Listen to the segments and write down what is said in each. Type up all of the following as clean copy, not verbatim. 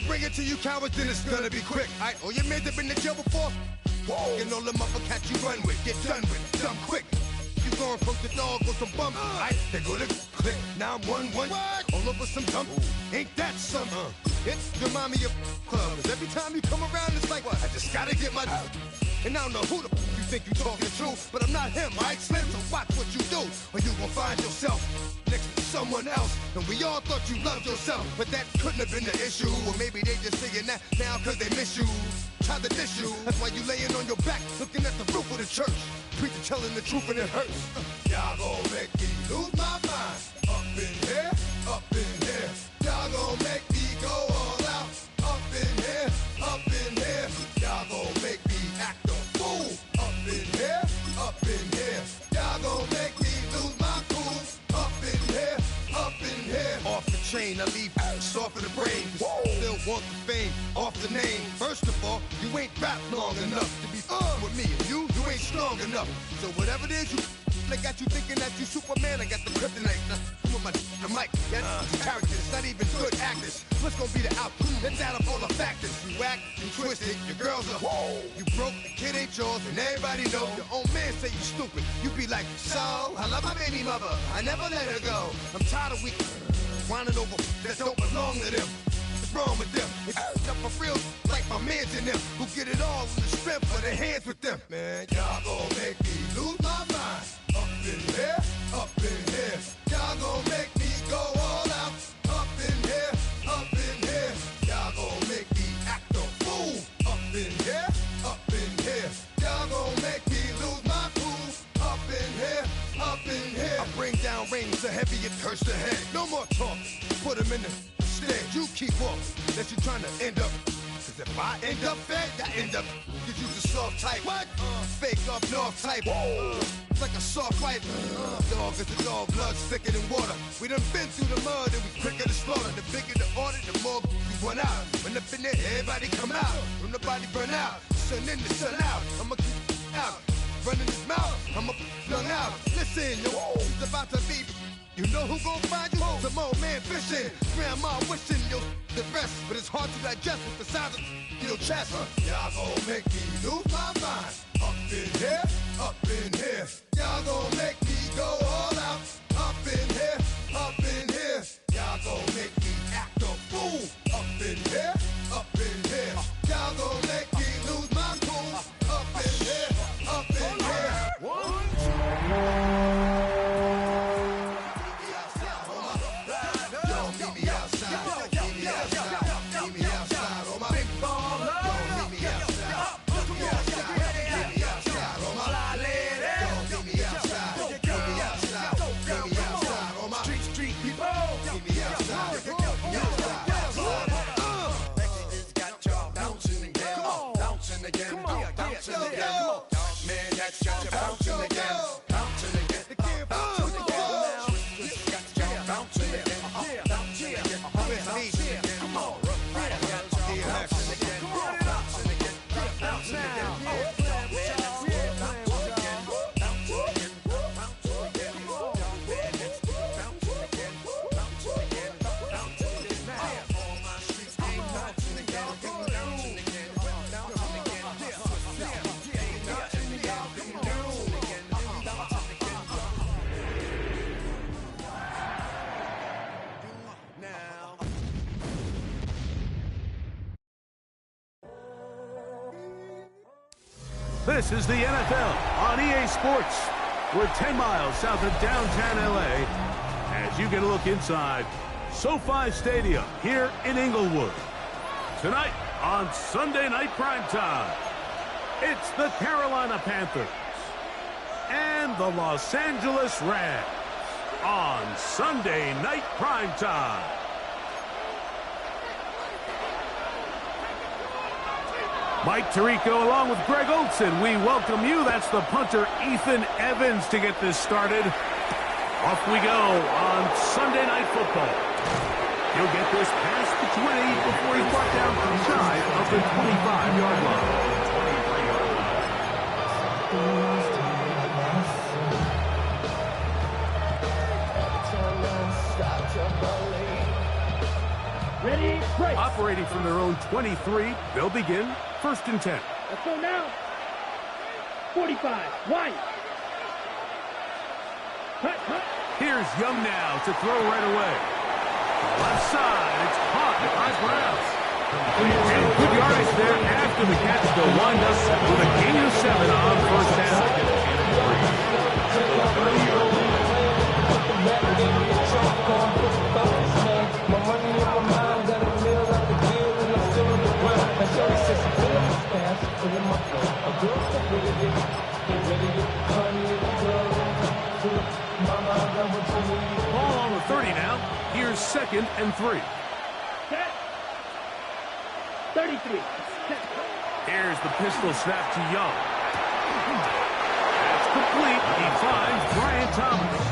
bring it to you cowards, then it's gonna be quick. Alright, all your men have been to jail before? Whoa. And all them uppercats you run with, get done with, dumb quick. You going from the dog with some bump. Alright, they go to click. Now I'm 1-1. All over some dump. Ain't that something? It's remind me of clubs. Every time you come around, it's like, what? I just gotta get my. And I don't know who the you think you talking to, but I'm not him, right? Slim, so watch what you do, or you gon' find yourself next to someone else. And we all thought you loved yourself, but that couldn't have been the issue. Or maybe they just saying that now cause they miss you. Try to diss you. That's why you laying on your back, looking at the roof of the church. Preacher telling the truth and it hurts. Y'all gon' make me lose my mind. Up in here, up in here. Y'all gon' make me go all out. Up in here, up in here. Y'all gon' make me act a fool. Up in here, up in here. Y'all gon' make me lose my cool. Up in here, up in here. Off the chain, I leave soft in the brain. Still want the fame, off the name. First of all, you ain't rap long enough to be with me. And you ain't strong enough. So whatever it is you they got you thinking that you Superman, I got the kryptonite. Come on, the mic, yeah, characters, not even good actors. What's gonna be the outcome? Let's add up all the factors. You act, you twisted, your girls are you broke, the kid ain't yours, and everybody know. Your own man say you stupid. You be like, so, I love my baby mother, I never let her go. I'm tired of weak whining over that don't belong to them. What's wrong with them? It's up for real, like my mans in them, who get it all in the strength of their hands with them. Man, y'all gon' make me lose my mind. Up in here, up in here. Y'all gon' make me go all out. Up in here, up in here. Y'all gon' make me act a fool. Up in here, up in here. Y'all gon' make me lose my cool. Up in here, up in here. I bring down rain so heavy it hurts the head. No more talk, put them in the stand. You keep off, that you trying to end up. Cause if I end up fed, I end up. You use a soft type. What? Fake up north type. It's like a soft fight. Dog is a dog, blood thicker than water. We done been through the mud and we quicker to slaughter. The bigger the order, the more we run out. When up in there, everybody come out. When the body burn out, sun in the sun out. I'ma keep out. Running his mouth, I'ma flung out. Listen, yo, it's about to be. You know who gon' find you? Some old man fishing. Grandma wishing you'll the rest. But it's hard to digest with the size of your chest. Y'all gon' make me lose my mind. Up in here, up in here. Y'all gon' make me go all out. Up in here, up in here. Y'all gon' make me act a fool. Up in here, up in here. Y'all gon' make me lose my cool. Up in here, up in here. This is the NFL on EA Sports. We're 10 miles south of downtown LA as you get a look inside SoFi Stadium here in Inglewood. Tonight on Sunday Night Primetime, it's the Carolina Panthers and the Los Angeles Rams on Sunday Night Primetime. Mike Tirico along with Greg Olson. We welcome you. That's the punter, Ethan Evans, to get this started. Off we go on Sunday Night Football. He'll get this past the 20 before he's brought down shy of the 25-yard line. Operating from their own 23, they'll begin 1st and 10. Let's go now. 45. Wide. Cut. Here's Young now to throw right away. Left side, it's caught by Browns. And good yardage there after the catch. They'll wind up with a gain of 7 on 1st down. Ball on the 30 now. Here's 2nd and 3. 33. Here's the pistol snap to Young. That's complete. He finds Brian Thomas.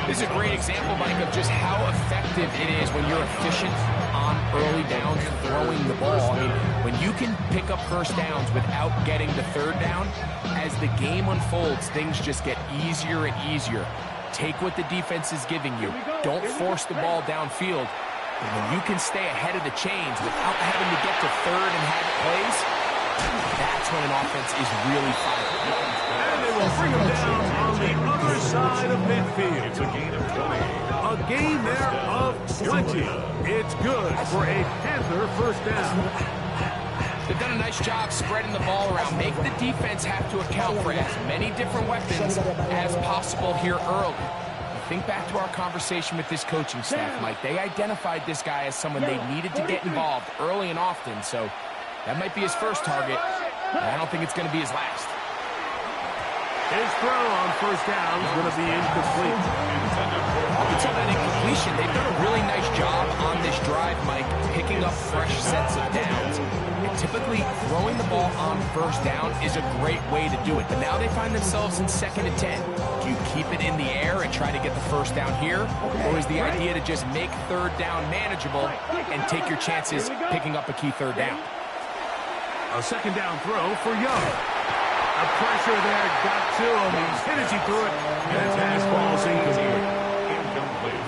This is a great example, Mike, of just how effective it is when you're efficient on early downs throwing the ball. I mean, when you can pick up 1st downs without getting the 3rd down, as the game unfolds, things just get easier and easier. Take what the defense is giving you. Don't force the ball downfield. And when you can stay ahead of the chains without having to get to 3rd and have it plays, that's when an offense is really firing. And they will bring him down on the other side of midfield. It's a gain of 20. A gain there of 20. It's good for a Panther 1st down. They've done a nice job spreading the ball around. Make the defense have to account for as many different weapons as possible here early. Think back to our conversation with this coaching staff, Mike. They identified this guy as someone they needed to get involved early and often, so that might be his first target, and I don't think it's going to be his last. His throw on 1st down is going to be incomplete. Up until that incompletion, they've done a really nice job on this drive, Mike, picking up fresh sets of downs. And typically, throwing the ball on 1st down is a great way to do it. But now they find themselves in 2nd and 10. Do you keep it in the air and try to get the 1st down here? Or is the idea to just make 3rd down manageable and take your chances picking up a key 3rd down? A 2nd down throw for Young. The pressure there got to him. He's hit as he threw it. And pass ball's incomplete.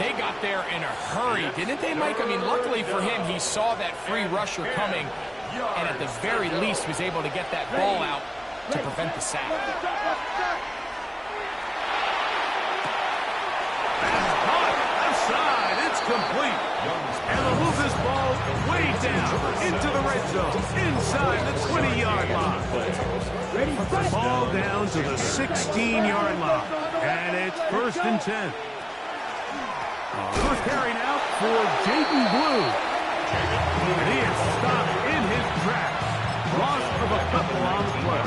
They got there in a hurry, didn't they, Mike? I mean, luckily for him, he saw that free rusher coming and at the very least was able to get that ball out to prevent the sack. That's caught. Left side. It's complete. And they'll move this ball way down into the red zone, inside the 20-yard line. Ball down to the 16-yard line. And it's 1st and 10. First carry now for Jaden Blue. And he is stopped in his tracks. Loss of a couple on the play.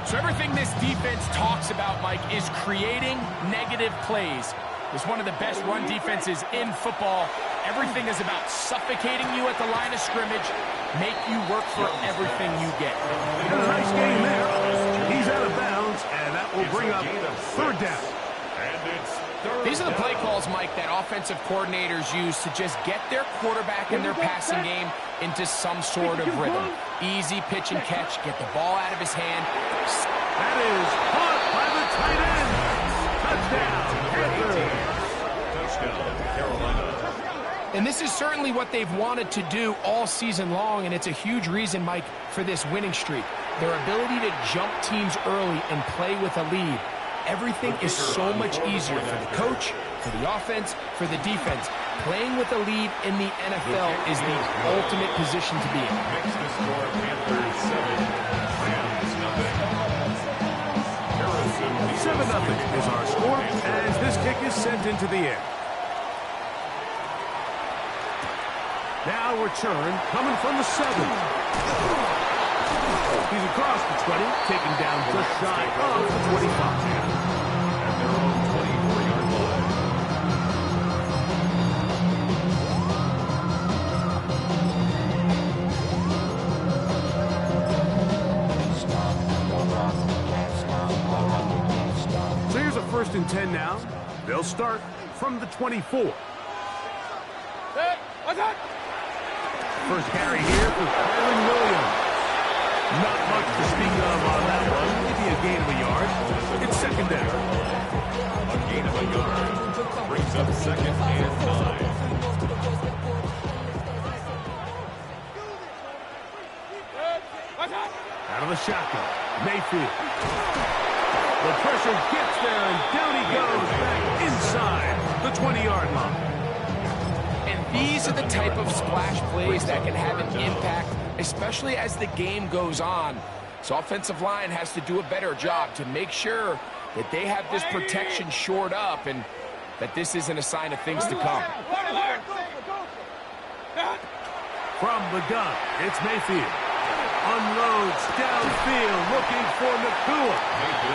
So everything this defense talks about, Mike, is creating negative plays. It's one of the best run defenses in football. Everything is about suffocating you at the line of scrimmage, make you work for everything you get. A nice game there. He's out of bounds, and that will bring up 3rd down. These are the play calls, Mike, that offensive coordinators use to just get their quarterback and their passing game into some sort of rhythm. Easy pitch and catch, get the ball out of his hand. That is caught by the tight end. Touchdown, Panthers. Touchdown, Carolina. And this is certainly what they've wanted to do all season long, and it's a huge reason, Mike, for this winning streak. Their ability to jump teams early and play with a lead. Everything is so much easier for the coach, for the offense, for the defense. Playing with a lead in the NFL is the ultimate position to be in. 7-0 is our score as this kick is sent into the air. Now return coming from the 7. He's across the 20, taken down just shy of the 25. At their own 24-yard line. So here's a 1st and 10 now. They'll start from the 24. First carry here for Kyron Williams. Not much to speak of on that one. Maybe a gain of a yard. It's 2nd down. A gain of a yard brings up 2nd and 9. of the shotgun. Mayfield. The pressure gets there, and down he goes back inside the 20-yard line. And these are the type of splash plays that can have an impact, especially as the game goes on. So offensive line has to do a better job to make sure that they have this protection shored up and that this isn't a sign of things to come. From the gun, it's Mayfield. Unloads downfield, looking for Nakua.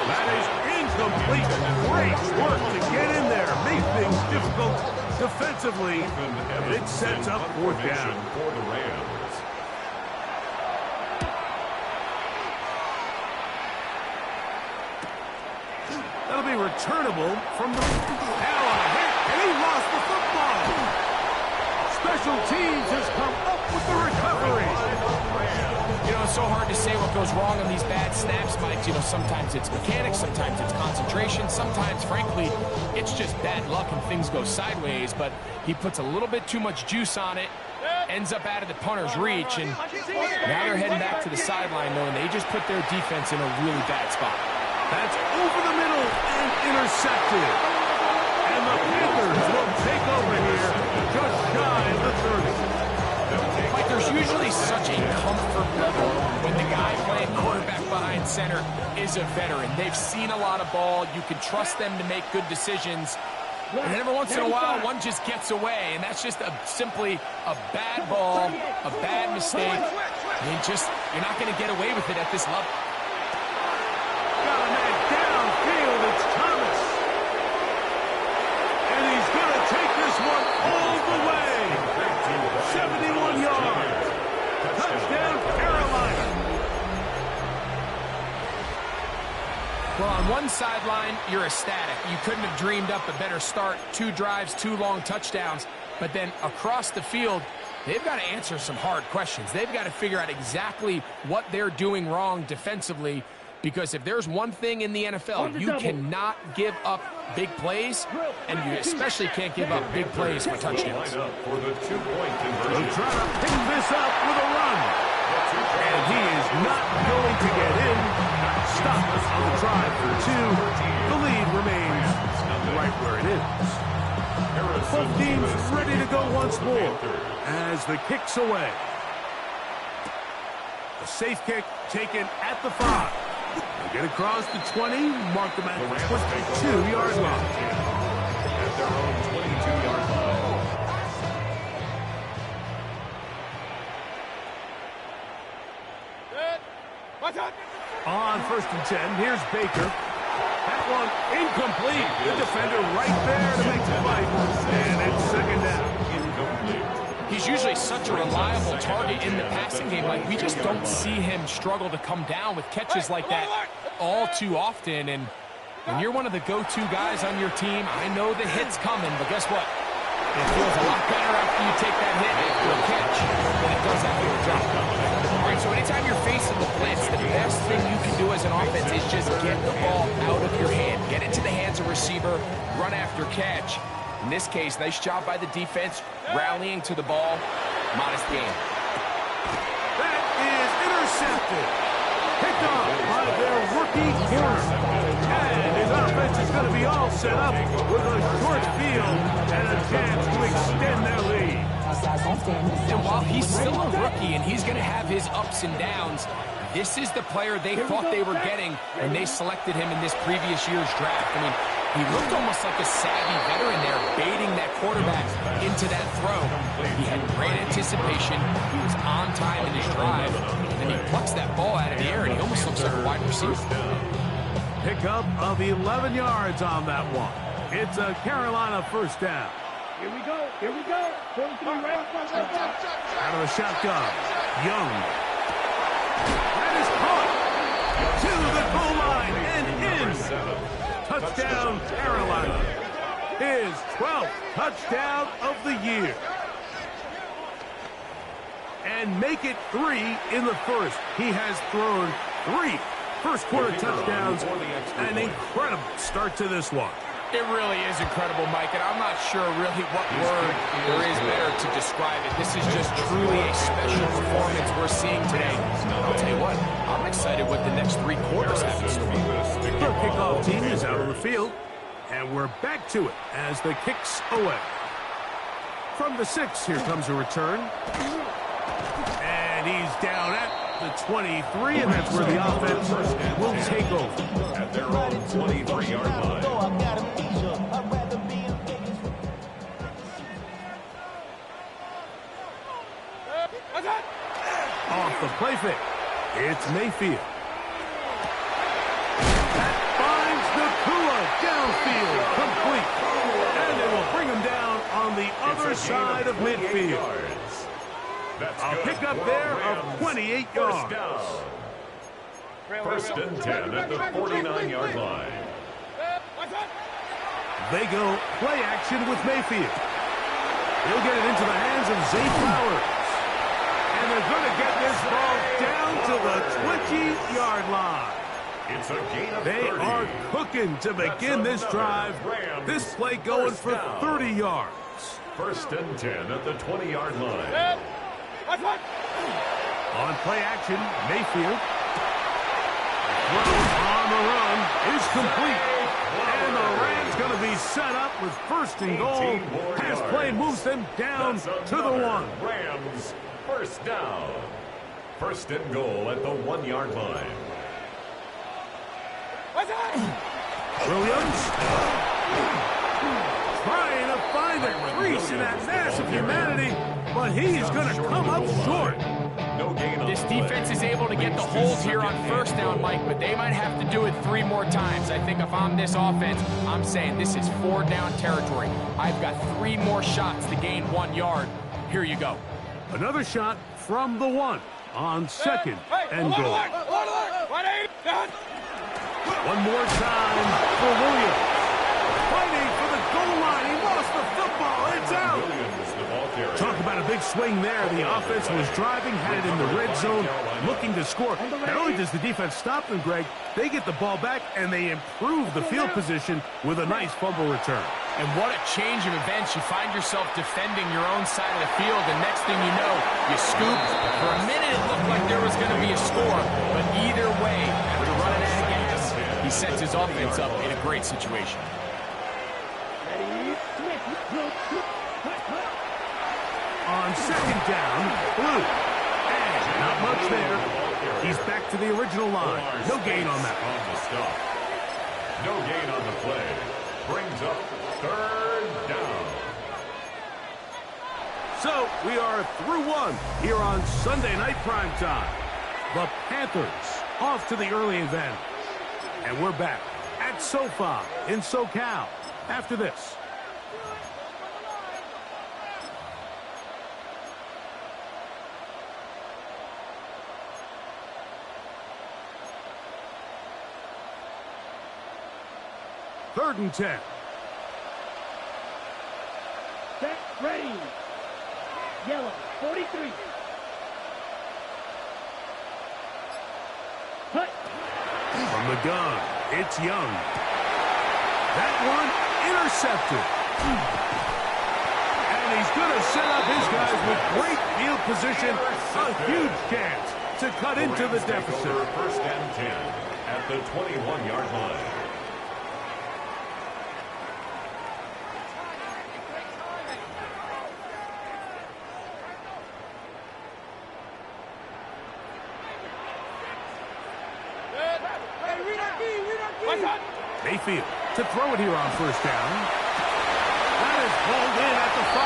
That is incomplete. Great work to get in there. Make things difficult defensively. And it sets up fourth down. That'll be returnable from the... Now on a hit, and he lost the football. Special teams has come up with the recovery. You know, it's so hard to say what goes wrong on these bad snaps, Mike. You know, sometimes it's mechanics, sometimes it's concentration, sometimes, frankly, it's just bad luck and things go sideways, but he puts a little bit too much juice on it, ends up out of the punter's reach, and now they're heading back to the sideline, knowing they just put their defense in a really bad spot. That's over the middle and intercepted. And the Panthers will take over here just shy of the 30. Like, there's usually such a comfort level when the guy playing quarterback behind center is a veteran. They've seen a lot of ball. You can trust them to make good decisions. And every once in a while, one just gets away, and that's just simply a bad ball, a bad mistake. I mean, you're not going to get away with it at this level. Got a man downfield, it's Thomas. And he's going to take this one all the way. 71 yards. Touchdown, Carolina. Well, on one sideline, you're ecstatic. You couldn't have dreamed up a better start. 2 drives, 2 long touchdowns. But then across the field, they've got to answer some hard questions. They've got to figure out exactly what they're doing wrong defensively. Because if there's one thing in the NFL, you cannot give up big plays, and you especially can't give up big plays for touchdowns. They'll try to pick this up with a run. And he is not going to get in. Stop on the drive for 2. The lead remains right where it is. Both teams ready to go once more as the kick's away. A safe kick taken at the 5. They get across the 20, mark them at the 22-yard line. At their own 22-yard line. On 1st and 10, here's Baker. That one incomplete. The defender right there to make the fight. And it's 2nd down. He's usually such a reliable target in the passing game. Like, we just don't see him struggle to come down with catches like that all too often. And when you're one of the go-to guys on your team, I know the hit's coming, but guess what? It feels a lot better after you take that hit after a catch than it does after a drop. All right, so anytime you're facing the blitz, the best thing you can do as an offense is just get the ball out of your hand. Get into the hands of receiver, run after catch. In this case, nice job by the defense, rallying to the ball. Modest gain. That is intercepted. Picked off by their rookie corner. And his offense is going to be all set up with a short field and a chance to extend their lead. And while he's still a rookie and he's going to have his ups and downs, this is the player they thought they were getting when they selected him in this previous year's draft. I mean, he looked almost like a savvy veteran there, baiting that quarterback into that throw. He had great anticipation. He was on time in his drive. And he plucks that ball out of the air, and he almost looks like a wide receiver. Pickup of 11 yards on that one. It's a Carolina 1st down. Here we go. Here we go. 43 right. Out of the shotgun. Young. That is caught. To the goal line and in. Touchdown, Carolina. His 12th touchdown of the year. And make it 3 in the 1st. He has thrown 3 first-quarter touchdowns. An incredible start to this one. It really is incredible, Mike, and I'm not sure really what word there is better to describe it. This is just truly a special performance we're seeing today. I'll tell you what, I'm excited what the next 3 quarters have in store. The kickoff team is out on the field, and we're back to it as the kick's away. From the 6, here comes a return. And he's down at the 23, and that's where the offense will take over. At their own 23-yard line. Off the play fake, it's Mayfield. That finds Nakua downfield, complete. And they will bring him down on the other side of midfield. A pickup there of 28 yards. First and 10 at the 49-yard line. They go play action with Mayfield. He'll get it into the hands of Zay Flowers. And they're going to get this ball down to the 20-yard line. It's a gain of 30. They are cooking to begin this drive. This play going for 30 yards. First and 10 at the 20-yard line. On play action, Mayfield. Throw on the run is complete. And the Rams going to be set up with first and goal. Pass play moves them down to the 1. Rams first down. First and goal at the 1-yard line. Williams trying to find a crease in that mass of humanity, but he's going to come up short. No gain on This defense is able to get the hold here on first down, Mike, but they might have to do it 3 more times. I think if I'm this offense, I'm saying this is 4-down territory. I've got 3 more shots to gain 1 yard. Here you go. Another shot from the 1 on second and goal. One more time for Williams. Fighting for the goal line. He lost the football. It's out. Talk about a big swing there. The offense was driving, had it in the red zone, looking to score. Not only does the defense stop them, Greg, they get the ball back, and they improve the field position with a nice fumble return. And what a change of events. You find yourself defending your own side of the field, and next thing you know, you scoop. For a minute, it looked like there was going to be a score, but either way, after running out of gas, he sets his offense up in a great situation. On second down, Blue. And not much there. He's back to the original line. No gain on that. On the stop. No gain on the play. Brings up third down. So we are through 1 here on Sunday Night Primetime. The Panthers off to the early advantage. And we're back at SoFi in SoCal after this. Third and 10. Set, ready. Yellow, 43. Cut. From the gun, it's Young. That one intercepted. And he's going to set up his guys with great field position. A huge chance to cut into the deficit. First and 10 at the 21-yard line. Mayfield to throw it here on first down. That is pulled in at the 5.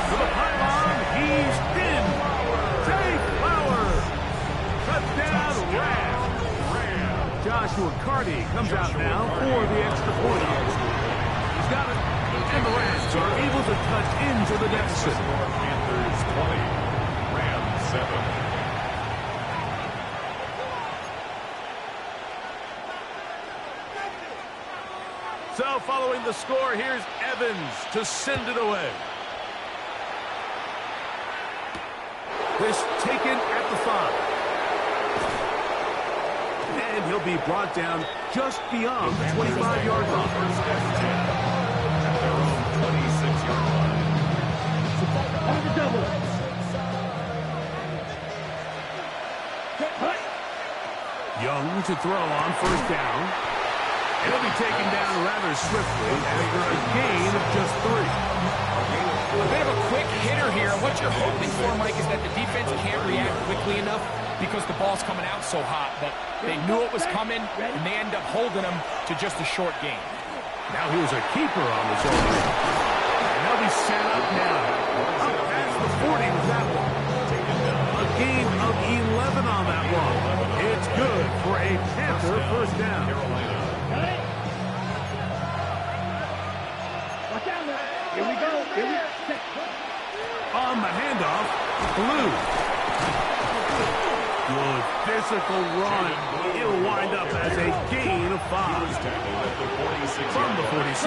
To the pylon, he's in. Zay Flowers. Touchdown, Rams. Joshua Carty comes out now for the extra point. He's got it. And the Rams are able to touch into the deficit. Panthers 20, Rams 7. So following the score, here's Evans to send it away. This taken at the 5. and he'll be brought down just beyond the 25-yard line. First and 10 at their own 26-yard line. On the double. Young to throw on first down. And he'll be taken down rather swiftly after a gain of just 3. A bit of a quick hitter here. What you're hoping for, Mike, is that the defense can't react quickly enough because the ball's coming out so hot that they knew it was coming, and they end up holding them to just a short gain. Now here's a keeper on the shoulder. And they'll be set up now. Up past the 40 with that one. A gain of 11 on that one. It's good for a Panther first down. Watch out now. Here we go. Here we go. On the handoff, Blue. Good physical run. It'll wind up as a gain of 5. From the 46.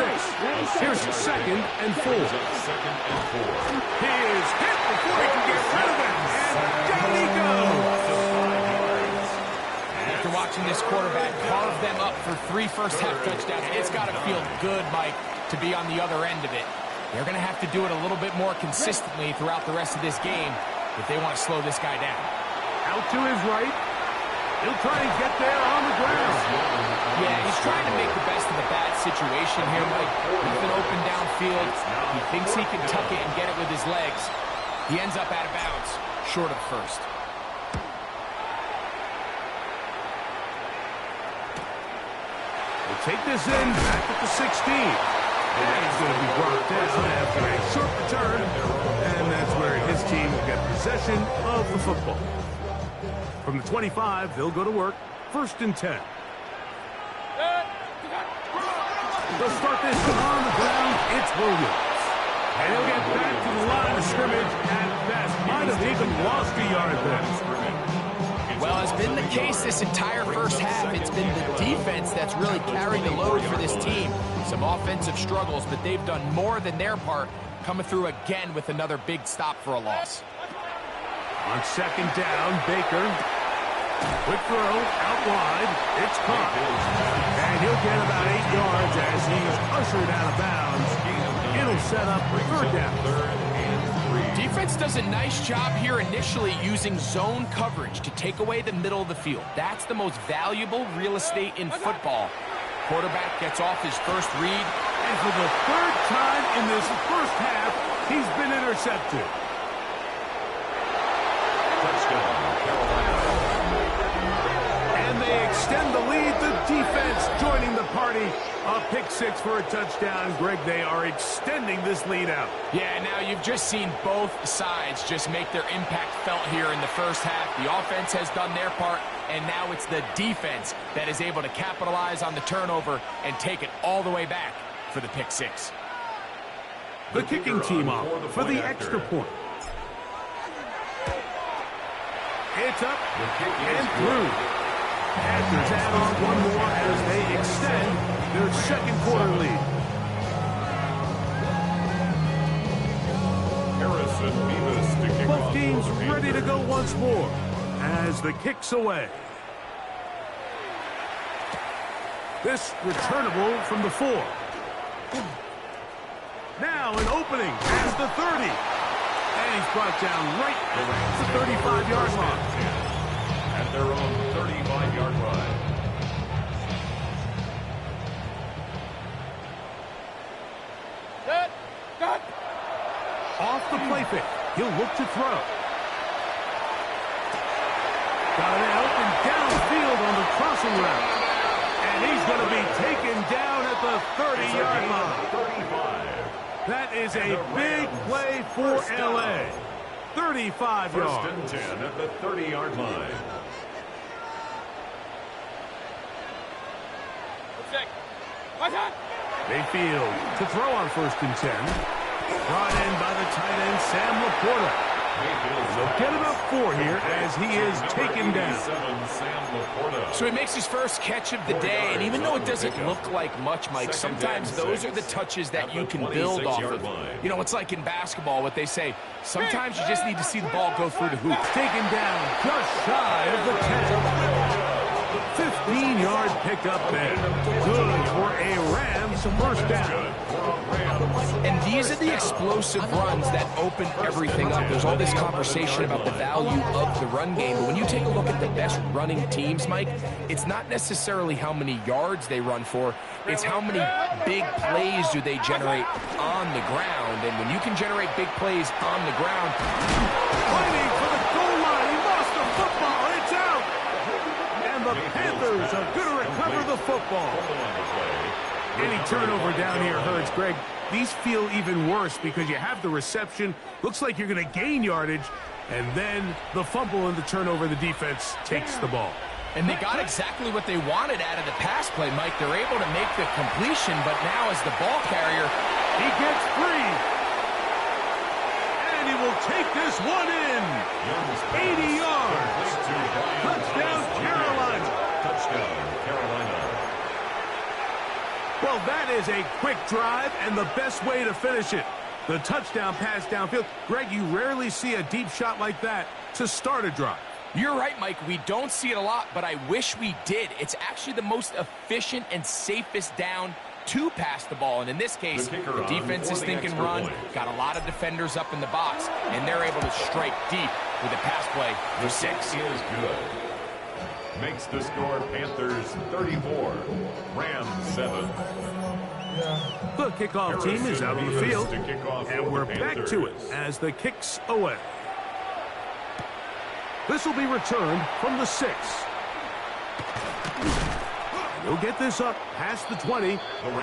Here's second and 4. He is hit before he can get rid of it. And down he goes. After watching this quarterback carve them up for 3 first-half touchdowns, it's got to feel good, Mike, to be on the other end of it. They're going to have to do it a little bit more consistently throughout the rest of this game if they want to slow this guy down. Out to his right. He'll try to get there on the ground. Yeah, he's trying to make the best of a bad situation here, Mike. With an open downfield, he thinks he can tuck it and get it with his legs. He ends up out of bounds, short of first. We'll take this in back at the 16. And he's going to be brought down after a short return. And that's where his team will get possession of the football. From the 25, they'll go to work. First and 10. They'll start this on the ground. It's Williams. And he'll get back to the line of scrimmage at best. Might have even lost a yard there. Well, it's been the case this entire first half. It's been the defense that's really carried the load for this team. Some offensive struggles, but they've done more than their part, coming through again with another big stop for a loss. On second down, Baker. Quick throw, out wide. It's caught. And he'll get about 8 yards as he's ushered out of bounds. It'll set up third down. Defense does a nice job here initially using zone coverage to take away the middle of the field. That's the most valuable real estate in football. Quarterback gets off his first read. And for the third time in this first half, he's been intercepted. And they extend the lead. The defense joining the party. A pick 6 for a touchdown. Greg, they are extending this lead out. Yeah, now you've just seen both sides just make their impact felt here in the first half. The offense has done their part, and now it's the defense that is able to capitalize on the turnover and take it all the way back for the pick 6. The kicking team off for the extra point. It's up and through. Panthers add on one more as they extend their second quarter lead. Both teams ready to go once more as the kick's away. This returnable from the 4. Now an opening past the 30. And he's brought down right at the 35-yard line. At their own 35-yard line. Off the play fake. He'll look to throw. Got it out and downfield on the crossing route. And he's going to be taken down at the 30-yard line. 35. That is a big play for L.A. 35 yards. First and 10 at the 30-yard line. Mayfield to throw on first and 10. Brought in by the tight end, Sam Laporta. So get about 4 here as he is taken down. So he makes his first catch of the day, and even though it doesn't look like much, Mike, sometimes those are the touches that you can build off of. You know, it's like in basketball, what they say, sometimes you just need to see the ball go through the hoop. Taken down just shy of the 10. 15-yard pickup there. Good for a Rams first down. And these are the explosive runs that open everything up. There's all this conversation about the value of the run game, but when you take a look at the best running teams, Mike, it's not necessarily how many yards they run for, it's how many big plays do they generate on the ground. And when you can generate big plays on the ground... Fighting for the goal line, he lost the football, it's out! And the Panthers are going to recover the football. Any turnover down here hurts, Greg. These feel even worse because you have the reception. Looks like you're going to gain yardage. And then the fumble and the turnover, the defense takes the ball. And they got exactly what they wanted out of the pass play, Mike. They're able to make the completion, but now as the ball carrier, he gets free. And he will take this one in. 80 yards. Touchdown, Carolina. Touchdown, Carolina. Well, that is a quick drive and the best way to finish it. The touchdown pass downfield. Greg, you rarely see a deep shot like that to start a drive. You're right, Mike. We don't see it a lot, but I wish we did. It's actually the most efficient and safest down to pass the ball. And in this case, the defense is thinking run, got a lot of defenders up in the box, and they're able to strike deep with a pass play for 6. Is good. Makes the score Panthers 34, Rams 7. The kickoff team is out on the field, and we're back to it as the kick's away. This will be returned from the 6. He'll get this up past the 20.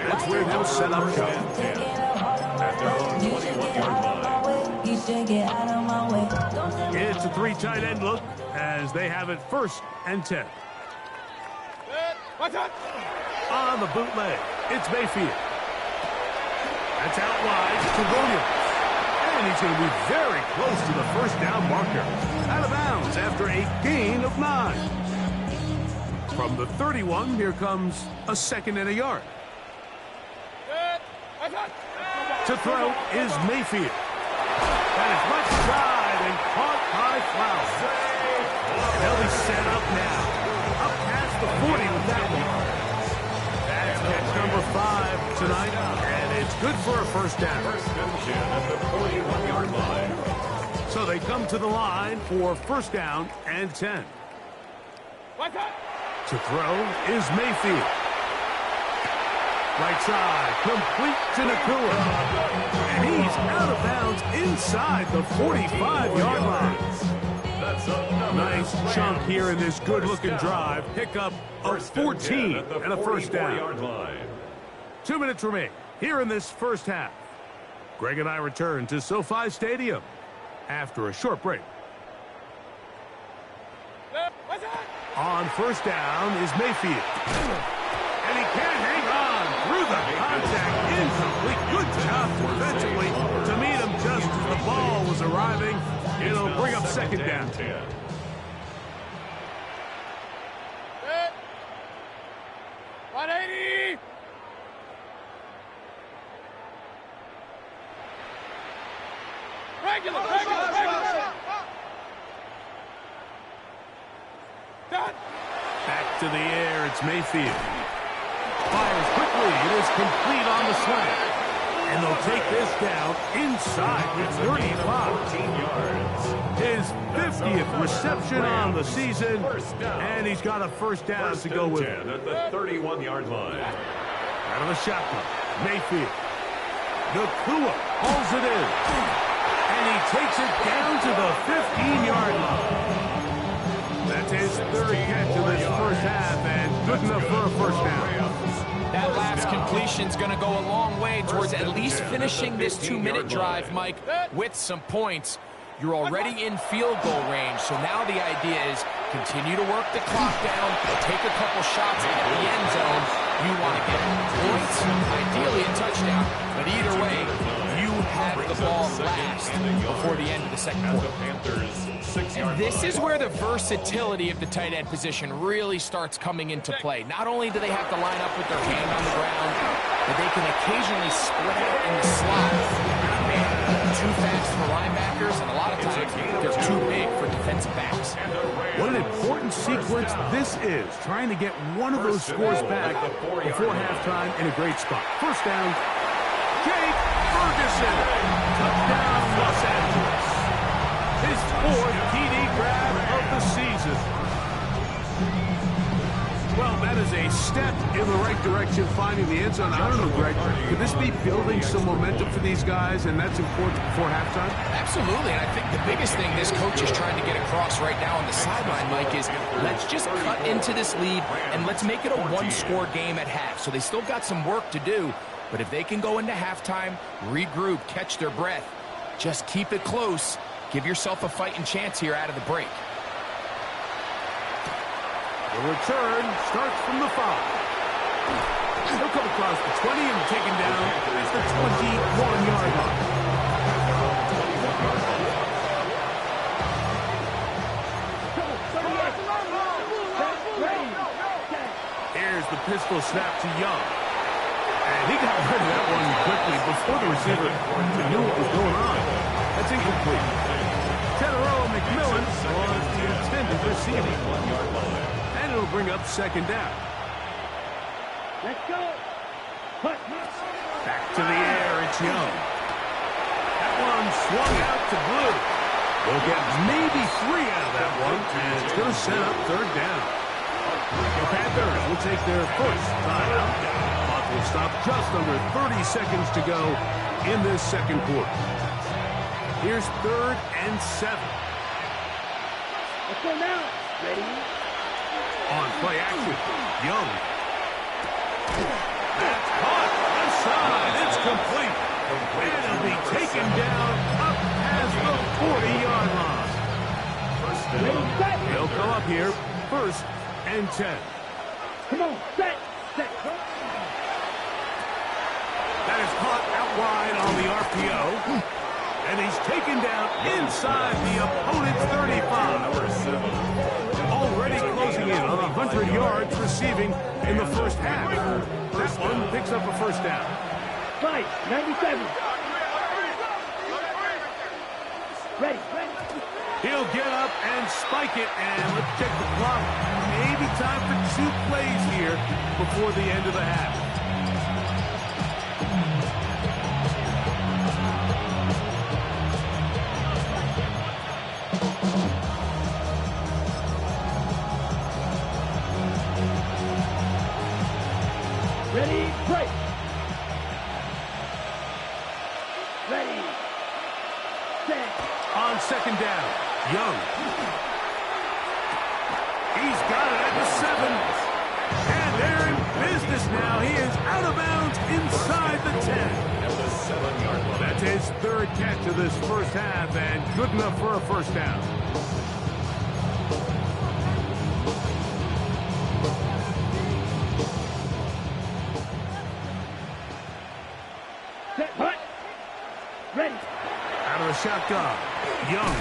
That's where they'll set up shop. At their own 21-yard line. It's a 3 tight end look as they have it 1st and 10. On the bootleg, it's Mayfield. That's out wide to Williams. And he's going to be very close to the first down marker. Out of bounds after a gain of 9. From the 31, here comes a 2nd and a yard. To throw is Mayfield. That is much side and caught by Flowers. They'll be set up now. Up past the 40 with that one. That's catch number 5 tonight, and it's good for a first down. 1st and 10 at the 41-yard line. So they come to the line for first down and 10. To throw is Mayfield. Right side, complete to Nakua. And he's out of bounds inside the 45-yard line. Nice chunk here in this good-looking drive. Pickup of 14 and a first down. 2 minutes remain here in this first half. Greg and I return to SoFi Stadium after a short break. On first down is Mayfield. And he can't hang on through the contact. Incomplete. Good job defensively to meet him just as the ball was arriving. It'll bring up 2nd down. 180. Regular. Done. Back to the air, it's Mayfield. Fires quickly, it is complete on the slant. And they'll take this down inside the 35. 14 yards. His 50th reception on the season, and he's got a first down to go with it. At the 31-yard line. Out of the shotgun, Mayfield. Nakua pulls it in. And he takes it down to the 15-yard line. That's his 3rd catch of this first half, and good enough for a first down. that last completion's going to go a long way towards at least finishing this 2-minute drive, Mike, with some points. You're already in field goal range, so now the idea is continue to work the clock down, take a couple shots at the end zone. You want to get points, ideally a touchdown, but either way, you have the ball last before the end of the second quarter. And this is where the versatility of the tight end position really starts coming into play. Not only do they have to line up with their hand on the ground, but they can occasionally split out in the slot. Man, too fast for linebackers, and a lot of times they're too big for defensive backs. What an important sequence this is. Trying to get one of those scores back before halftime in a great spot. First down, Jake Ferguson. Touchdown, Los Angeles. His 4th TD grab of the season. Well, that is a step in the right direction, finding the end zone. I don't know, Greg, could this be building some momentum for these guys, and that's important before halftime? Absolutely, and I think the biggest thing this coach is trying to get across right now on the sideline, Mike, is let's just cut into this lead, and let's make it a one-score game at half. So they still got some work to do, but if they can go into halftime, regroup, catch their breath, just keep it close, give yourself a fighting chance here out of the break. The return starts from the 5. He'll come across the 20 and taken down at the 21-yard line. Here's the pistol snap to Young. And he got rid of that one quickly before the receiver knew what was going on. That's incomplete. Tedero McMillan was the intended receiver. And it'll bring up second down. Let's go. Put. Back to the air, it's Young. That one swung out to Blue. We'll get maybe 3 out of that one, and it's going to set up third down. The Panthers will take their first timeout. Clock will stop just under 30 seconds to go in this second quarter. Here's 3rd and 7. Let's go now. Ready? On play action, Young. That's caught inside. It's complete. And it'll be taken down up past the 40-yard line. They'll come up here, 1st and 10. Come on, set. That is caught out wide on the RPO. And he's taken down inside the opponent's 35. Already closing in on 100 yards receiving in the first half. That one picks up a first down. 97. Ready. He'll get up and spike it, and let's check the clock. Maybe time for 2 plays here before the end of the half. Ready, break. Ready. Set. On second down, Young. He's got it at the 7. And they're in business now. He is out of bounds inside the 10. That's his 3rd catch of this first half, and good enough for a first down. Set. Hut. Ready. Out of the shotgun, Young.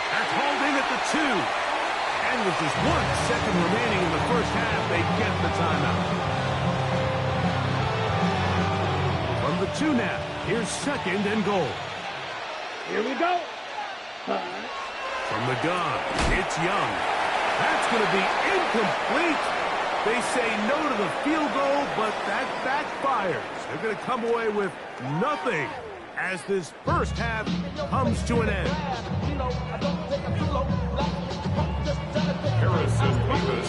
That's hauled in at the 2. And with just 1 second remaining in the first half, they get the timeout. From the 2 now, here's 2nd and goal. Here we go. From the gun, it's Young. That's going to be incomplete. They say no to the field goal, but that backfires. They're going to come away with nothing as this first half comes to an end.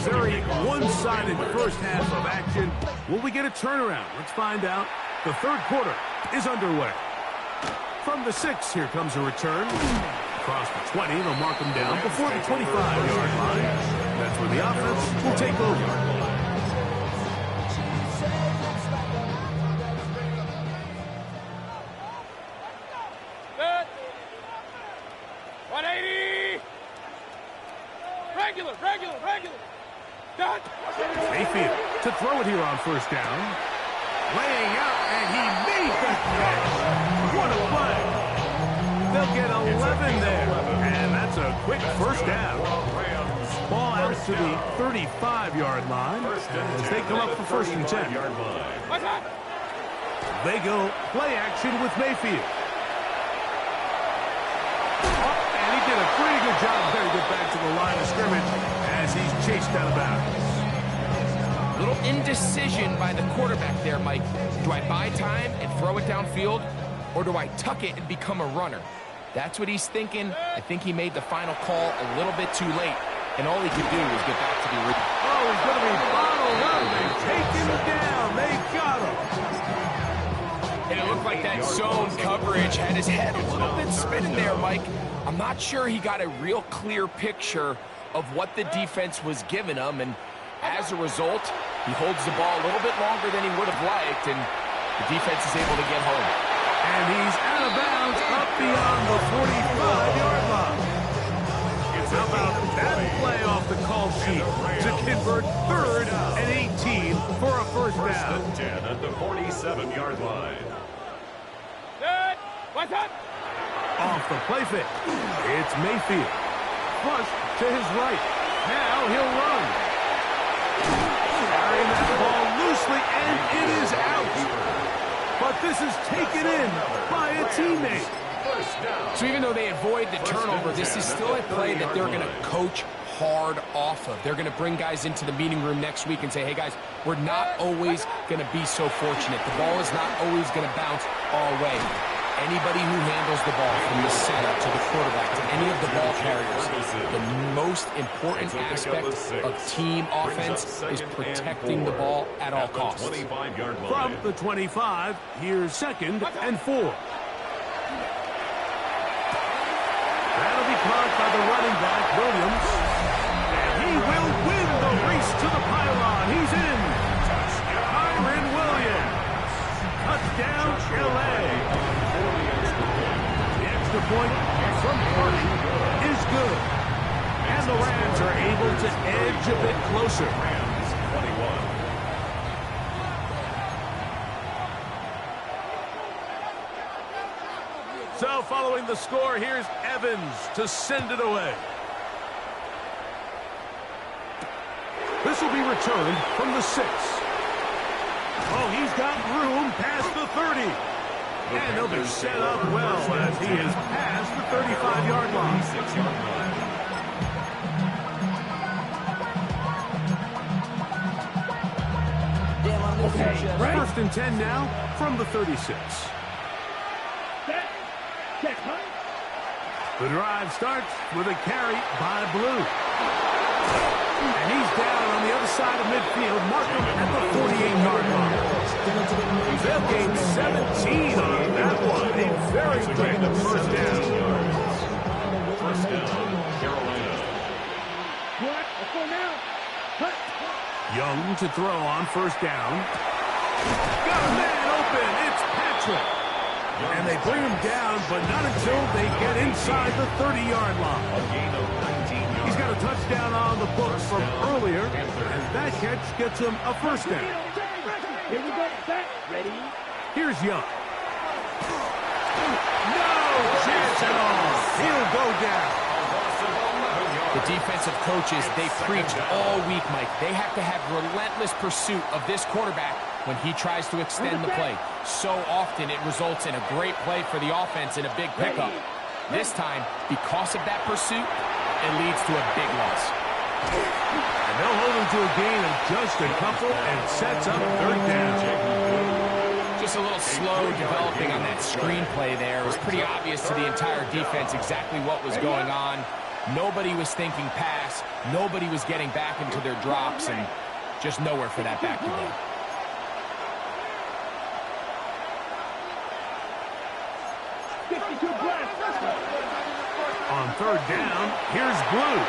Very one-sided first half of action. Will we get a turnaround? Let's find out. The third quarter is underway. From the 6, here comes a return. Across the 20, they'll mark them down before the 25-yard line. That's where the offense will take over. Mayfield to throw it here on first down. Laying out, and he made the catch. What a play. They'll get 11 there, and that's a quick first down. Ball out to the 35-yard line as they come up for 1st and 10. They go play action with Mayfield. And he did a pretty good job there to get back to the line of scrimmage. And as he's chased out of bounds. Little indecision by the quarterback there, Mike. Do I buy time and throw it downfield, or do I tuck it and become a runner? That's what he's thinking. I think he made the final call a little bit too late, and all he could do was get back to the original. Oh, he's going to be bottled up. They've taken him down. They got him. And it looked like that zone coverage had his head a little bit spinning there, Mike. I'm not sure he got a real clear picture of what the defense was giving him, and as a result, he holds the ball a little bit longer than he would have liked, and the defense is able to get home. And he's out of bounds up beyond the 45-yard line. How about that play off the call sheet to convert 3rd and 18 for a first down? 10 at the 47-yard line. Good. What's up? Off the play fake. It's Mayfield. Flush to his right. Now he'll run. Carrying that ball loosely, and it is out. But this is taken in by a teammate. So even though they avoid the turnover, this is still a play that they're going to coach hard off of. They're going to bring guys into the meeting room next week and say, hey, guys, we're not always going to be so fortunate. The ball is not always going to bounce our way. Anybody who handles the ball from the center to the quarterback to any of the ball carriers, the most important aspect of team offense is protecting the ball at all costs. From the 25, here's 2nd and 4. That'll be caught by the running back, Williams. And he will win the race to the pylon. He's in. Kyren Williams. Touchdown, L.A. The point from Purdy is good. And the Rams are able to edge a bit closer. Rams 21. So following the score, here's Evans to send it away. This will be returned from the 6. Oh, he's got room past the 30. And they'll be set up well as he is past the 35-yard line. 6-yard line. Okay, right. 1st and 10 now from the 36. Set. Check, huh? The drive starts with a carry by Blue. And he's down on the other side of midfield. Mark him at the 48-yard line. They'll gain 17 on that one. A very good first down. First down, Carolina. What? Let's go now. Cut. Young to throw on first down. Got a man open. It's Patrick. And they bring him down, but not until they get inside the 30-yard line. A gain of 19 yards. He's got a touchdown on the books from earlier, and that catch gets him a first down. Here we go. Set. Ready. Here's Young. No chance at all. He'll go down. The defensive coaches, they preached all week, Mike. They have to have relentless pursuit of this quarterback when he tries to extend the play. So often it results in a great play for the offense and a big pickup. This time, because of that pursuit, it leads to a big loss. And they'll hold him to a gain of just a couple and sets up 3rd down. Just a little slow developing on that screenplay there. It was pretty obvious to the entire defense exactly what was going on. Nobody was thinking pass. Nobody was getting back into their drops, and just nowhere for that back to go. On 3rd down, here's Blue.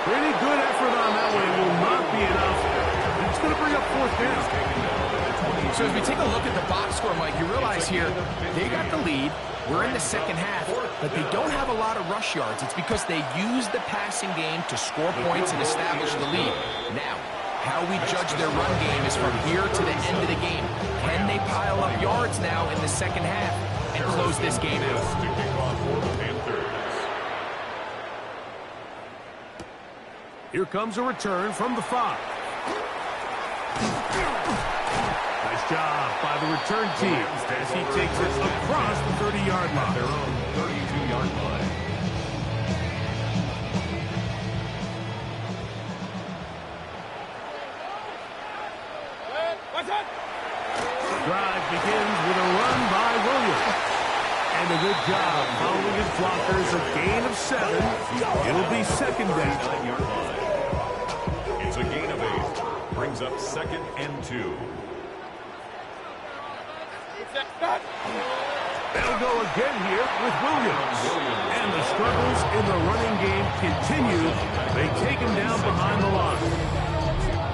Pretty good effort on that one. It will not be enough. It's going to bring up 4th down. So as we take a look at the box score, Mike, you realize here they got the lead. We're in the second half, but they don't have a lot of rush yards. It's because they use the passing game to score points and establish the lead. Now, how we judge their run game is from here to the end of the game. Can they pile up yards now in the second half and close this game out? Here comes a return from the 5. Nice job by the return team as he takes it across the 30-yard line. Their own 32-yard line. a gain of 7. It'll be second down. 9-yard line. It's a gain of 8. Brings up 2nd and 2. They'll go again here with Williams. And the struggles in the running game continue. They take him down behind the line.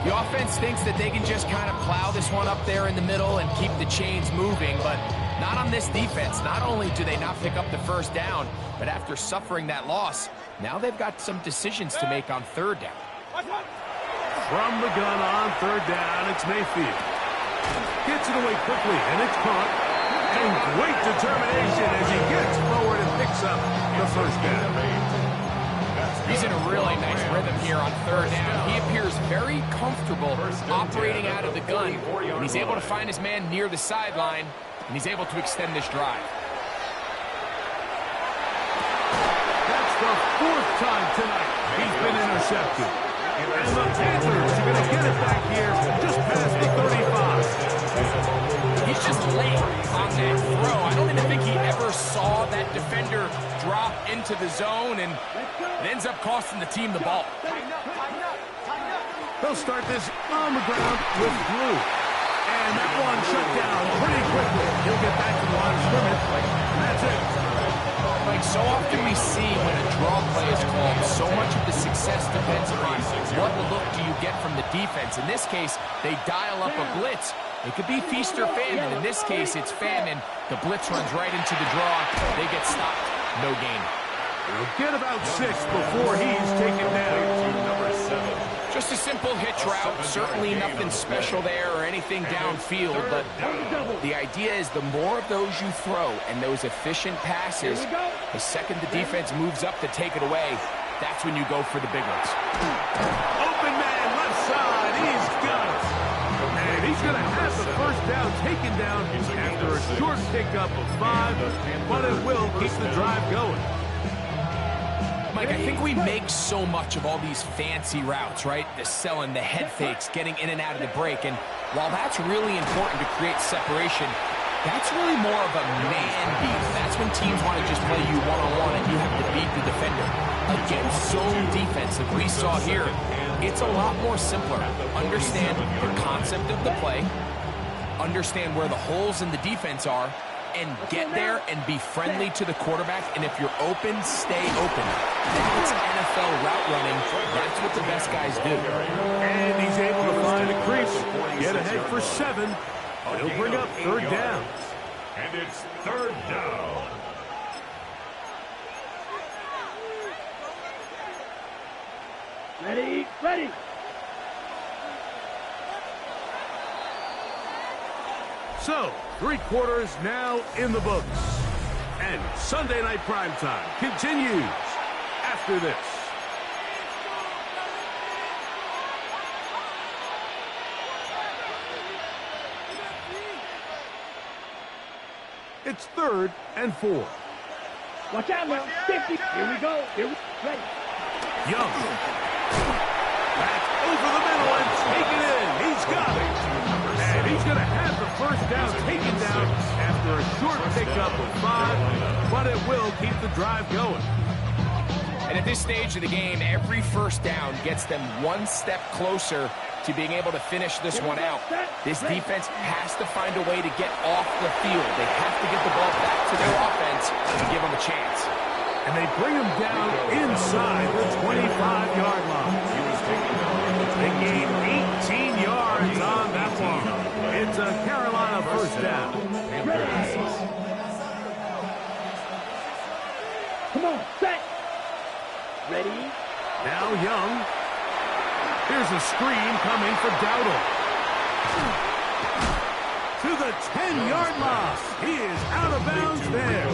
The offense thinks that they can just kind of plow this one up there in the middle and keep the chains moving, but not on this defense. Not only do they not pick up the first down, but after suffering that loss, now they've got some decisions to make on third down. From the gun on third down, it's Mayfield. Gets it away quickly, and it's caught. And great determination as he gets forward and picks up the first down. He's in a really nice rhythm here on third down. He appears very comfortable operating out of the gun, and he's able to find his man near the sideline, and he's able to extend this drive. That's the 4th time tonight he's been intercepted. And the Panthers are going to get it back here just past the 35. He's just late on that throw. I don't even think he ever saw that defender drop into the zone, and it ends up costing the team the ball. They'll start this on the ground with Blue. And that one shut down pretty quickly. He'll get back to the line of scrimmage. That's it. Like so often we see when a draw play is called, so much of the success depends upon what look do you get from the defense. In this case, they dial up a blitz. It could be feast or famine. In this case, it's famine. The blitz runs right into the draw. They get stopped. No gain. He'll get about 6 before he's taken down. Number 7. Just a simple hitch route. Certainly nothing special there or anything downfield, but the idea is the more of those you throw and those efficient passes, the second the defense moves up to take it away, that's when you go for the big ones. Open man, left side. He's got it. And he's going to have the first down taken down after a short pickup of 5, but it will keep the drive going. Mike, I think we make so much of all these fancy routes, right? The selling, the head fakes, getting in and out of the break. And while that's really important to create separation, that's really more of a man beat. That's when teams want to just play you one-on-one and you have to beat the defender. Against zone defense, like we saw here, it's a lot more simpler. Understand the concept of the play, understand where the holes in the defense are, and get there and be friendly to the quarterback. And if you're open, stay open. That's NFL route running. That's what the best guys do. And he's able to find a crease, get ahead for 7. He'll bring up third down. And it's third down. Ready, ready. So, 3 quarters now in the books. And Sunday Night Primetime continues after this. It's 3rd and 4. Watch out now. 50. Here we go. Here we ready. Young. Back over the middle and taken in. He's got it. And he's going to have the first down taken down after a short pickup of 5, but it will keep the drive going. And at this stage of the game, every first down gets them one step closer to being able to finish this one out. This defense has to find a way to get off the field. They have to get the ball back to their offense to give them a chance. And they bring him down inside the 25-yard line. They gain 18 yards on that one. It's a Carolina first down. Come on, set. Ready. Now Young. Here's a screen coming for Dowdle. To the 10-yard line. He is out of bounds there.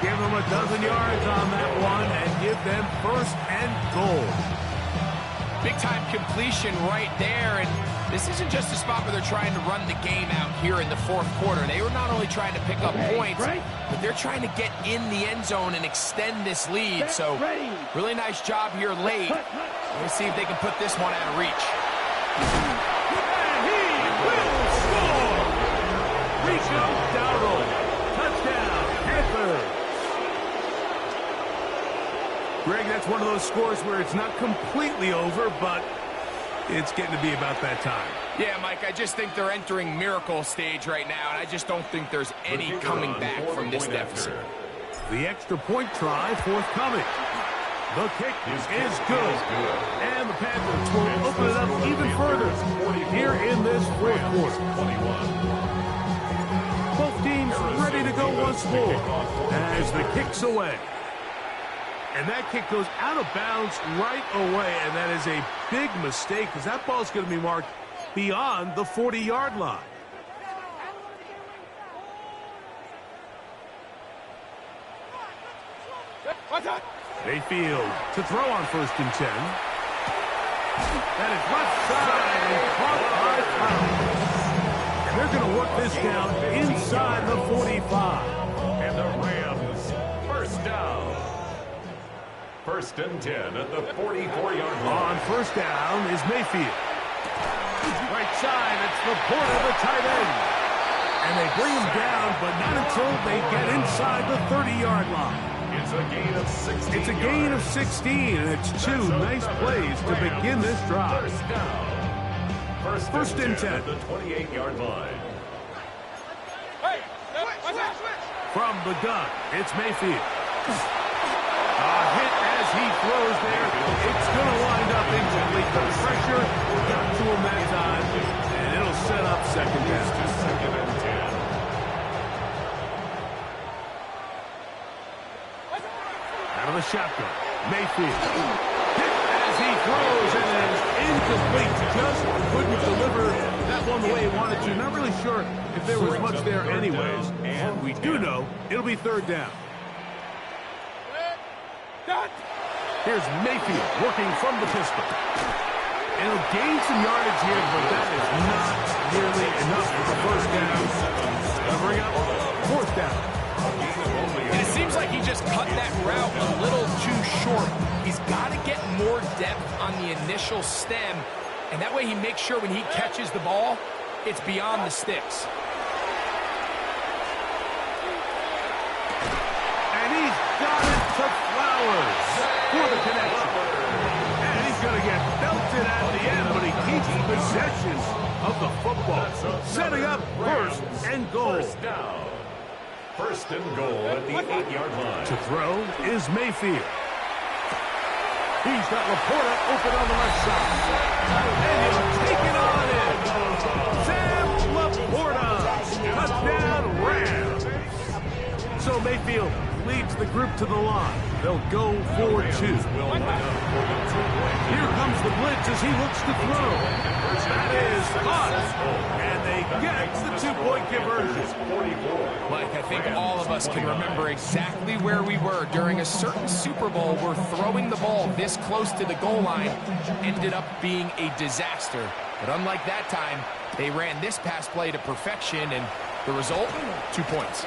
Give them a dozen yards on that one and give them 1st and goal. Big-time completion right there, and this isn't just a spot where they're trying to run the game out here in the 4th quarter. They were not only trying to pick up points, but they're trying to get in the end zone and extend this lead. So, really nice job here late. Let's see if they can put this one out of reach. And he will score! Rico Dowdle. Touchdown, Panthers. Greg, that's one of those scores where it's not completely over, but it's getting to be about that time. Yeah, Mike, I just think they're entering miracle stage right now, and I just don't think there's any coming back from this deficit. The extra point try forthcoming. The kick is good. And the Panthers will open it up even further here in this fourth quarter. Both teams ready to go once more as the kick's away. And that kick goes out of bounds right away, and that is a big mistake because that ball's going to be marked beyond the 40-yard line. Mayfield to throw on 1st and 10. That is left side and caught by Powell. And they're going to work this down inside the 45. And the Rams, 1st down. 1st and 10 at the 44-yard line. On 1st down is Mayfield. Right side, it's Laporta, the tight end. And they bring him down, but not until they get inside the 30-yard line. It's a gain of 16. It's a gain of 16, and it's two nice plays to begin this drive. 1st down. 1st and 10 at the 28-yard line. From the gun, it's Mayfield. A hit as he throws there. It's going to wind up incomplete. The pressure got to him that time, and it'll set up 2nd down. 2nd and 10. Out of the shotgun, Mayfield. Hit as he throws, and it is incomplete. Just couldn't deliver that one the way he wanted to. Not really sure if there was much there anyways. And we do know it'll be 3rd down. Here's Mayfield working from the pistol. And he'll gain some yardage here, but that is not nearly enough for the 1st down. Gonna bring up 4th down. And it seems like he just cut that route a little too short. He's got to get more depth on the initial stem, and that way he makes sure when he catches the ball, it's beyond the sticks. And he's got it to Flowers for the connection. And he's going to get belted at the end, but he keeps possession of the football. Setting up 1st and goal. 1st down. 1st and goal at the 8-yard line. To throw is Mayfield. He's got Laporta open on the left side. And he'll take it on in. Sam Laporta. Touchdown Rams. So Mayfield leads the group to the line. They'll go for 2. Here comes the blitz as he looks to throw. That is caught. And they get the 2-point conversion. Mike, I think all of us can remember exactly where we were during a certain Super Bowl where throwing the ball this close to the goal line ended up being a disaster. But unlike that time, they ran this pass play to perfection, and the result, 2 points.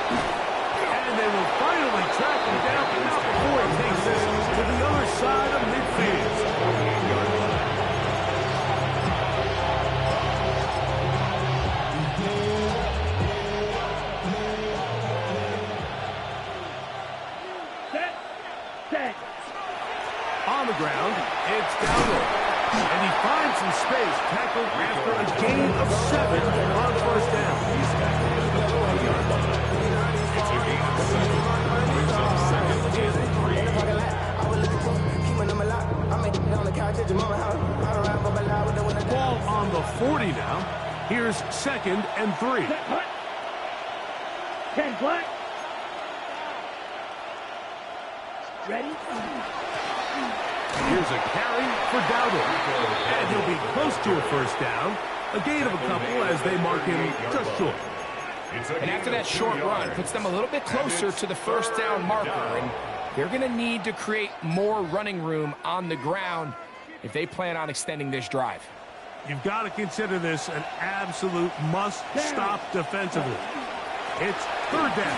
And they will finally track him down, but not before he takes this to the other side of midfield. On the ground, it's Dowdle. And he finds some space, tackled after a gain of 7 on 1st down. It's a gain of 7. Brings up 2nd and 3. Ball on the 40 now. Here's 2nd and 3. 10 black. Ready? Here's a carry for Dowdle. And he'll be close to a 1st down. A gain of a couple as they mark him just short. And after that short run, puts them a little bit closer to the 1st down marker. And they're going to need to create more running room on the ground if they plan on extending this drive. You've got to consider this an absolute must-stop defensively. It's 3rd down.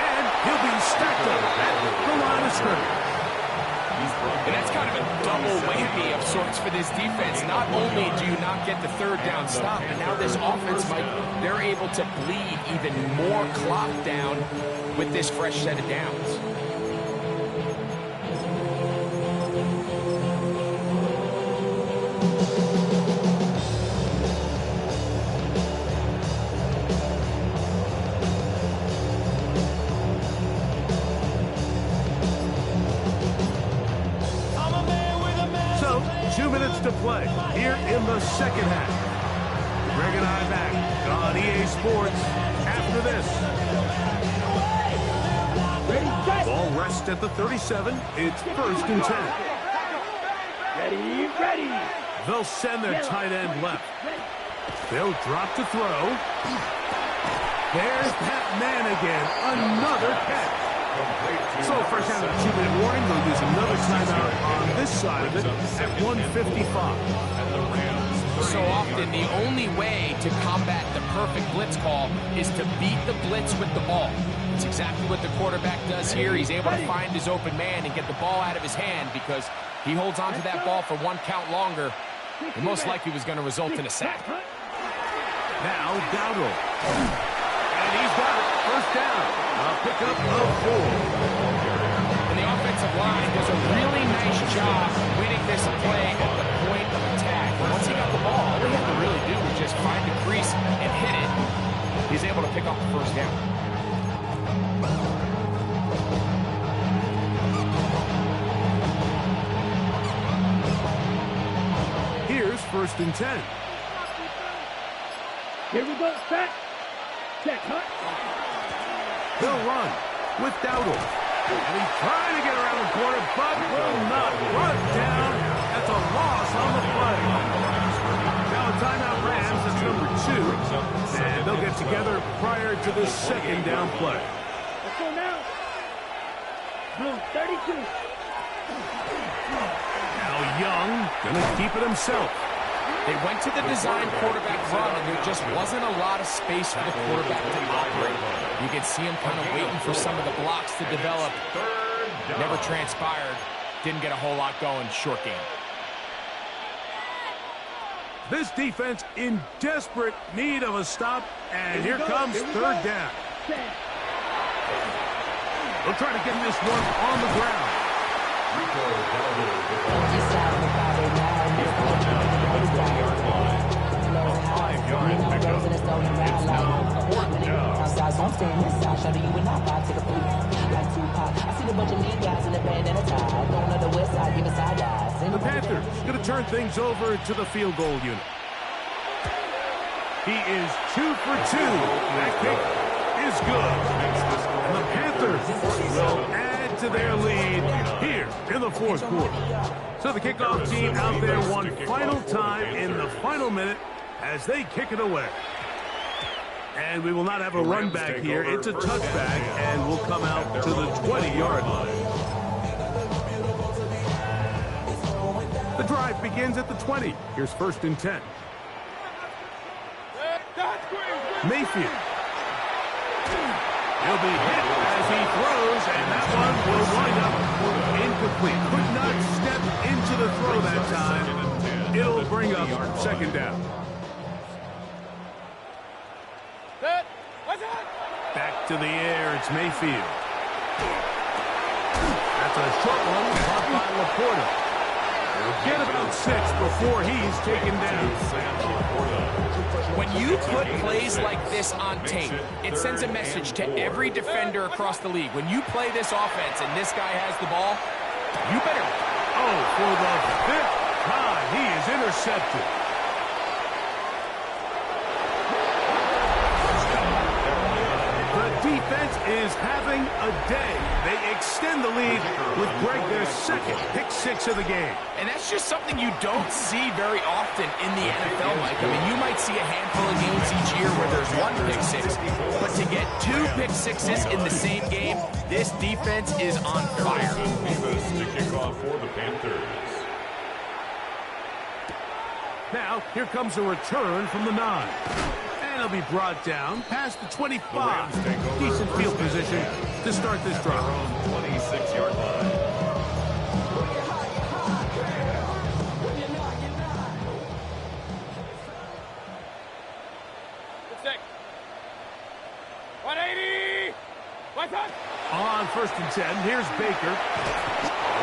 And he'll be stacked up at the line of scrimmage. And that's kind of a double whammy of sorts for this defense. Not only do you not get the 3rd down stop, but now this offense, Mike, they're able to bleed even more clock down with this fresh set of downs. to play here in the second half. Greg and I back on EA Sports after this. Ball rests at the 37. It's 1st and 10. Ready. They'll send their tight end left. They'll drop to throw. There's that man again. Another catch. So first down, a 2-minute warning. They'll use another timeout on this side of it at 1:55. So often, the only way to combat the perfect blitz call is to beat the blitz with the ball. It's exactly what the quarterback does here. He's able to find his open man and get the ball out of his hand because he holds onto that ball for 1 count longer. It most likely was going to result in a sack. Now, Dowdle. And he's got it. First down. A pickup of 4. And the offensive line does a really nice job winning this play at the point of attack. Once he got the ball, all he had to really do was just find the crease and hit it. He's able to pick up the first down. Here's 1st and 10. Here we go. Set. Check. Hut. They'll run with Dowdle. And he's trying to get around the corner, but will not. Run down. That's a loss on the play. Now a timeout Rams. That's number 2. And they'll get together prior to this 2nd down play. Let's go now. Blue 32. Now Young gonna keep it himself. They went to the design quarterback run, and there just wasn't a lot of space for the quarterback to operate. You can see him kind of waiting for some of the blocks to develop. Never transpired. Didn't get a whole lot going. Short game. This defense in desperate need of a stop, and here comes 3rd down. They'll try to get this one on the ground. The Panthers going to turn things over to the field goal unit. He is 2 for 2. That kick is good. And the Panthers will add to their lead here in the 4th quarter. So the kickoff team out there one final time in the final minute as they kick it away. And we will not have a run back here. It's a touchback, and we'll come out to the 20-yard line. The drive begins at the 20. Here's 1st and 10. Mayfield. He'll be hit as he throws, and that one will wind up incomplete. Could not step into the throw that time. It'll bring up 2nd down. Back to the air, it's Mayfield. That's a short one caught by Laporta. We'll get about 6 before he's taken down. When you put plays like this on tape, it sends a message to every defender across the league. When you play this offense and this guy has the ball, you better... Oh, for the 5th time, he is intercepted. The defense is having a day. They extend the lead with Greg, their 2nd pick 6 of the game. And that's just something you don't see very often in the NFL, Mike. I mean, you might see a handful of games each year where there's 1 pick 6, but to get 2 pick 6s in the same game, this defense is on fire. To kick off for the Panthers. Now, here comes a return from the 9. And he'll be brought down past the 25. Decent field position to start this drive. 26-yard line. On 1st and 10, here's Baker.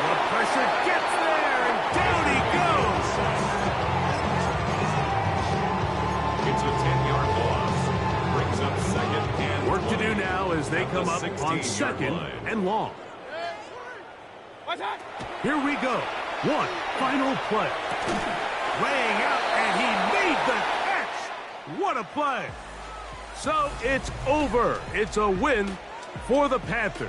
The pressure gets there, and down he goes. It's a 10-yard loss. Brings up 2nd and Work to do now as they come up on 2nd and long. Here we go. One final play. laying out, and he made the catch. What a play. So it's over. It's a win for the Panthers.